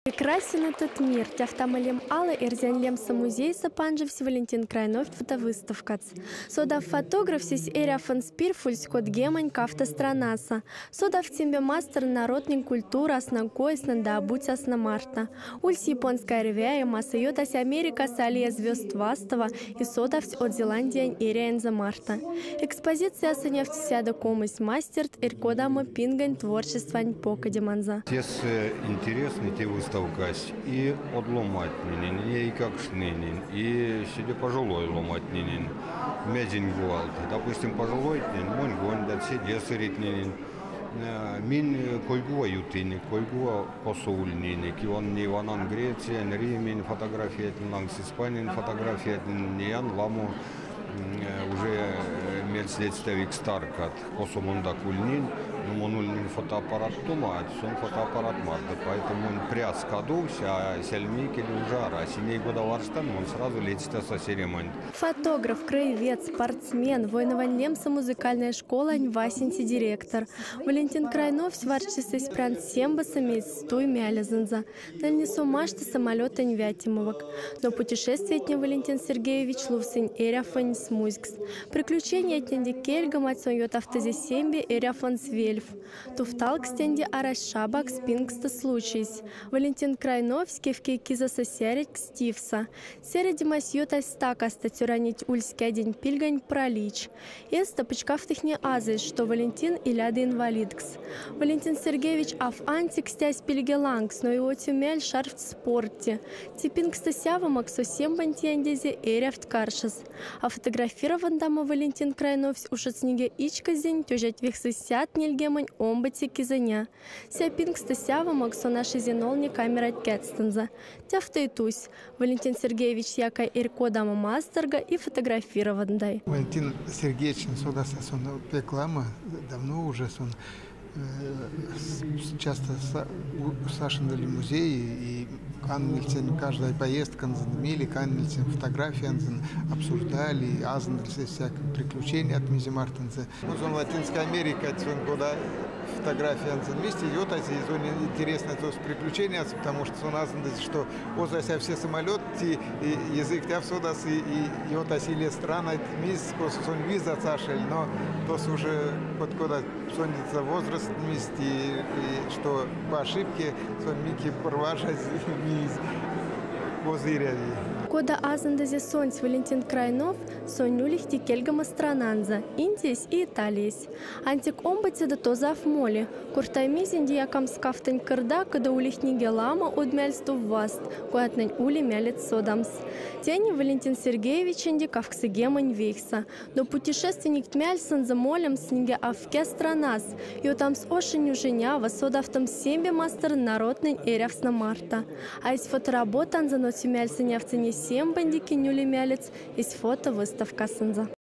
Прекрасен этот мир. Тяфтамалем Алла Эрзянлемса музей Сапанжевс Валентин Крайнов фотовыставкац. Содав фотограф сись эряфан спир фульскот гемань кафта странаса. Содав тимбе мастер народник культура аснакоесна да обутясна марта. Ульс японская ревяя масса йотась Америка салия звезд вастава и содавсь от Зеландия эряенза марта. Экспозиция санявтися комысь мастерт эркодама пингань творчествань покадеманза. Тес интересный те выставкась и одломатнинин, и как шнинин, и себе пожилой ломатнинин, мязень гуалт. Допустим, пожилой тнин, мон гон, да все десеритнинин. Мин койгуа ютиник, койгуа посулниник, и он не Иванан Греция, Римин фотография, Лангс Испанин фотография, Ян Ламу уже медследствовик Старкат, Косумунда Кульнин, но он фотоаппарат тума, он фотоаппарат марта, поэтому он пряс кадусь, а сельмик или ужара, а синей года варштан, он сразу летит со церемонии. Фотограф, краевед, спортсмен, воинованлемса музыкальная школа, Васинти директор. Валентин Крайнов сварчится из прян сембасами из стуй мялязанза. Дальнесу машты самолета Нвятимовок. Но путешествие Валентин Сергеевич Лувсин эряфань смузгс. Приключения этненди кельга мацоньот автозесемби эряфан свельф. Туфталк стенди арашабак спингста случайс. Валентин Крайнов скевки кизаса середь кстивса. Середи масьёта стака статюранить ульский день пильгань пролич. Эста пычкавтых не азис, что Валентин и ляды инвалидкс. Валентин Сергеевич аф антик стясь пильгелангс, но его тюмель шарф в спорте. Типингста сявамак со сембантьяндези эряфт каршас. А фотографирован дама Валентин Крайнов ушат снеге ичказень, тюжать вехсы сят нельгемань омбати кизаня. Сяпингста сявамак со наши зенолни камера кэтстенза. Тяфта и тусь. Валентин Сергеевич яка ирко дама мастерга и фотографирован дай. Валентин Сергеевич сюда сон реклама давно уже сон часто Сашин дали музей и каннельцен каждая поездка мили каннельцен фотографии обсуждали азндельсе всякие приключения от Мизи Мартинса. Музон Латинской Америки от года фотографии вместе идет, а здесь интересно то приключения, потому что он азндельсе, что озася все самолеты язык тявсодас и вот осилие страна мисс сон виза цашель, но то уже вот когда сонится возраст вместе и что по ошибке сон Мики порвашать мисс возыряви. Кода азандазе сонь Валентин Крайнов сонюлих тикельгама странанза, Индиес и Италиес. Антик омбати да тозав моли. Куртаймизин диакам скафтань кырда, когда улих нигелама одмяльсту васт, коятнань ули мялец содамс. Тени Валентин Сергеевич инди кавксигемань вейхса. Но путешественник тмяльсан за молем снеге авке странас. И там с ошенью женява содавтом сембе мастер народный эрявсна марта. А из фотоработан за носю мяльсаня в цене 7 бандики нюли мялец, из фото выставка сынза.